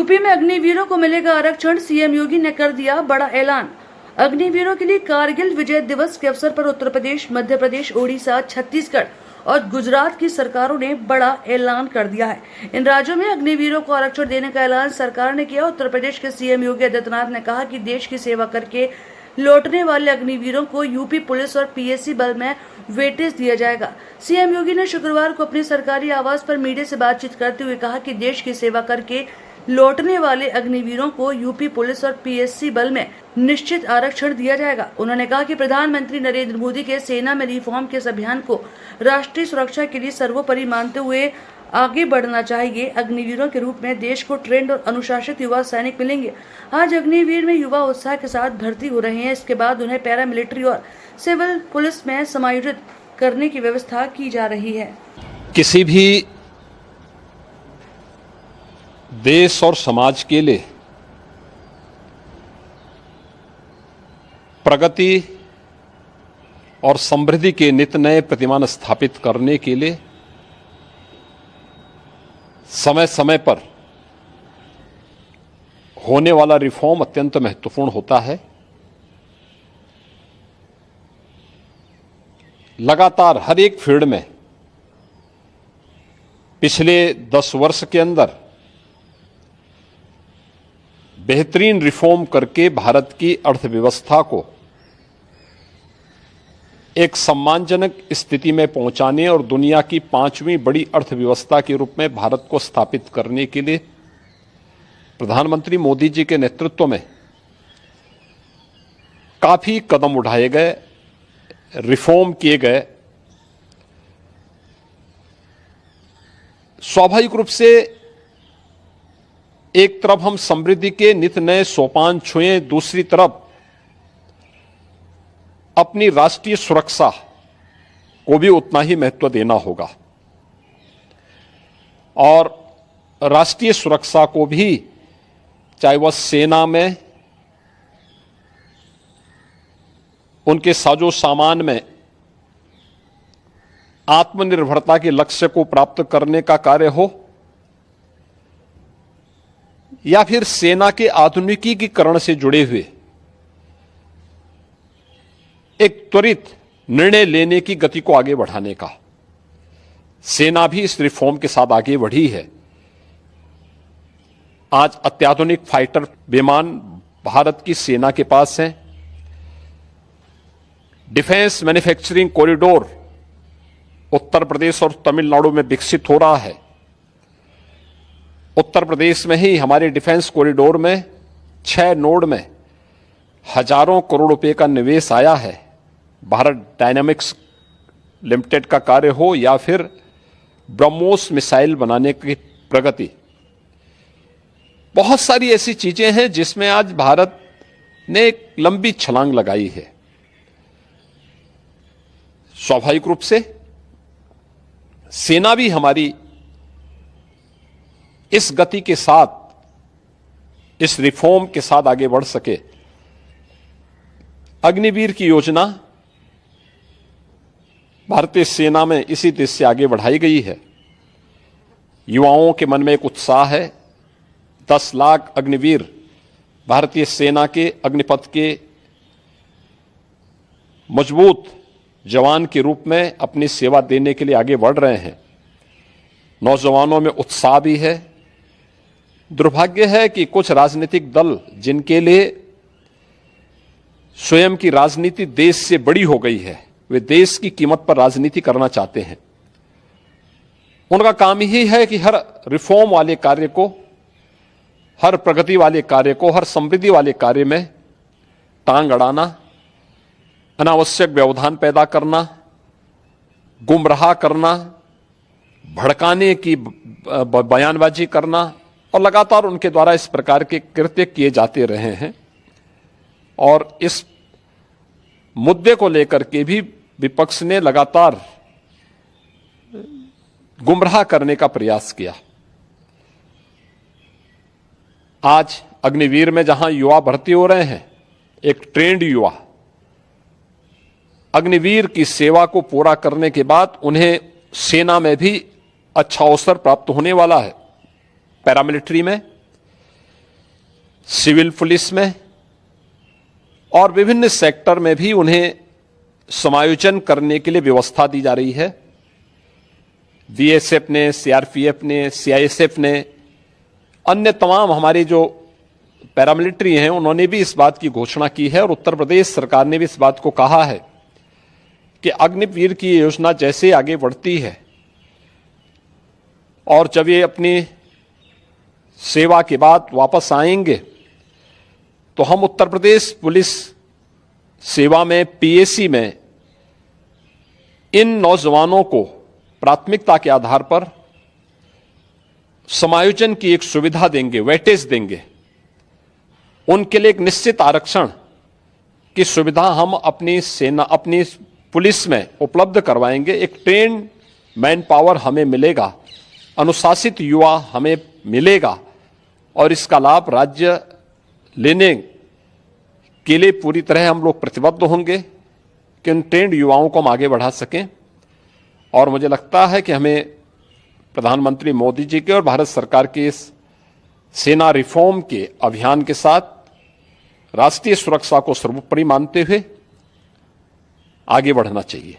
UP में अग्निवीरों को मिलेगा आरक्षण, सीएम योगी ने कर दिया बड़ा ऐलान। अग्निवीरों के लिए कारगिल विजय दिवस के अवसर पर उत्तर प्रदेश, मध्य प्रदेश, ओडिशा, छत्तीसगढ़ और गुजरात की सरकारों ने बड़ा ऐलान कर दिया है। इन राज्यों में अग्निवीरों को आरक्षण देने का ऐलान सरकार ने किया। उत्तर प्रदेश के सीएम योगी आदित्यनाथ ने कहा कि देश की सेवा करके लौटने वाले अग्निवीरों को यूपी पुलिस और पीएसी बल में वेटेज दिया जाएगा। सीएम योगी ने शुक्रवार को अपने सरकारी आवास पर मीडिया से बातचीत करते हुए कहा कि देश की सेवा करके लौटने वाले अग्निवीरों को यूपी पुलिस और पीएसी बल में निश्चित आरक्षण दिया जाएगा। उन्होंने कहा कि प्रधानमंत्री नरेंद्र मोदी के सेना में रिफॉर्म के इस अभियान को राष्ट्रीय सुरक्षा के लिए सर्वोपरि मानते हुए आगे बढ़ना चाहिए। अग्निवीरों के रूप में देश को ट्रेंड और अनुशासित युवा सैनिक मिलेंगे। आज अग्निवीर में युवा उत्साह के साथ भर्ती हो रहे हैं। इसके बाद उन्हें पैरामिलिट्री और सिविल पुलिस में समायोजित करने की व्यवस्था की जा रही है। किसी भी देश और समाज के लिए प्रगति और समृद्धि के नित नए प्रतिमान स्थापित करने के लिए समय समय पर होने वाला रिफॉर्म अत्यंत महत्वपूर्ण होता है। लगातार हर एक फील्ड में पिछले 10 वर्ष के अंदर बेहतरीन रिफॉर्म करके भारत की अर्थव्यवस्था को एक सम्मानजनक स्थिति में पहुंचाने और दुनिया की 5वीं बड़ी अर्थव्यवस्था के रूप में भारत को स्थापित करने के लिए प्रधानमंत्री मोदी जी के नेतृत्व में काफी कदम उठाए गए, रिफॉर्म किए गए। स्वाभाविक रूप से एक तरफ हम समृद्धि के नित नए सोपान छुए, दूसरी तरफ अपनी राष्ट्रीय सुरक्षा को भी उतना ही महत्व देना होगा और राष्ट्रीय सुरक्षा को भी, चाहे वह सेना में, उनके साजो सामान में आत्मनिर्भरता के लक्ष्य को प्राप्त करने का कार्य हो या फिर सेना के आधुनिकीकरण से जुड़े हुए एक त्वरित निर्णय लेने की गति को आगे बढ़ाने का। सेना भी इस रिफॉर्म के साथ आगे बढ़ी है। आज अत्याधुनिक फाइटर विमान भारत की सेना के पास हैं। Defence manufacturing corridor Uttar Pradesh और तमिलनाडु में विकसित हो रहा है। उत्तर प्रदेश में ही हमारे डिफेंस कॉरिडोर में 6 नोड में हजारों करोड़ रुपए का निवेश आया है। भारत डायनामिक्स लिमिटेड का कार्य हो या फिर ब्रह्मोस मिसाइल बनाने की प्रगति, बहुत सारी ऐसी चीजें हैं जिसमें आज भारत ने एक लंबी छलांग लगाई है। स्वाभाविक रूप से सेना भी हमारी इस गति के साथ, इस रिफॉर्म के साथ आगे बढ़ सके। अग्निवीर की योजना भारतीय सेना में इसी देश से आगे बढ़ाई गई है। युवाओं के मन में एक उत्साह है। 10 लाख अग्निवीर भारतीय सेना के अग्निपथ के मजबूत जवान के रूप में अपनी सेवा देने के लिए आगे बढ़ रहे हैं। नौजवानों में उत्साह भी है। दुर्भाग्य है कि कुछ राजनीतिक दल जिनके लिए स्वयं की राजनीति देश से बड़ी हो गई है, वे देश की कीमत पर राजनीति करना चाहते हैं। उनका काम ही है कि हर रिफॉर्म वाले कार्य को, हर प्रगति वाले कार्य को, हर समृद्धि वाले कार्य में टांग अड़ाना, अनावश्यक व्यवधान पैदा करना, गुमराह करना, भड़काने की बयानबाजी करना और लगातार उनके द्वारा इस प्रकार के कृत्य किए जाते रहे हैं। और इस मुद्दे को लेकर के भी विपक्ष ने लगातार गुमराह करने का प्रयास किया। आज अग्निवीर में जहां युवा भर्ती हो रहे हैं, एक ट्रेंड युवा अग्निवीर की सेवा को पूरा करने के बाद उन्हें सेना में भी अच्छा अवसर प्राप्त होने वाला है। पैरामिलिट्री में सिविल पुलिस में और विभिन्न सेक्टर में भी उन्हें समायोजन करने के लिए व्यवस्था दी जा रही है। बीएसएफ ने, सीआरपीएफ ने, सीआईएसएफ ने, अन्य तमाम हमारे जो पैरामिलिट्री हैं उन्होंने भी इस बात की घोषणा की है और उत्तर प्रदेश सरकार ने भी इस बात को कहा है कि अग्निवीर की योजना जैसे आगे बढ़ती है और जब ये अपनी सेवा के बाद वापस आएंगे तो हम उत्तर प्रदेश पुलिस सेवा में, पीएसी में इन नौजवानों को प्राथमिकता के आधार पर समायोजन की एक सुविधा देंगे, वेटेज देंगे। उनके लिए एक निश्चित आरक्षण की सुविधा हम अपनी सेना, अपनी पुलिस में उपलब्ध करवाएंगे। एक ट्रेन मैन पावर हमें मिलेगा, अनुशासित युवा हमें मिलेगा और इसका लाभ राज्य लेने के लिए पूरी तरह हम लोग प्रतिबद्ध होंगे कि उन ट्रेंड युवाओं को हम आगे बढ़ा सकें। और मुझे लगता है कि हमें प्रधानमंत्री मोदी जी के और भारत सरकार के इस सेना रिफॉर्म के अभियान के साथ राष्ट्रीय सुरक्षा को सर्वोपरि मानते हुए आगे बढ़ना चाहिए।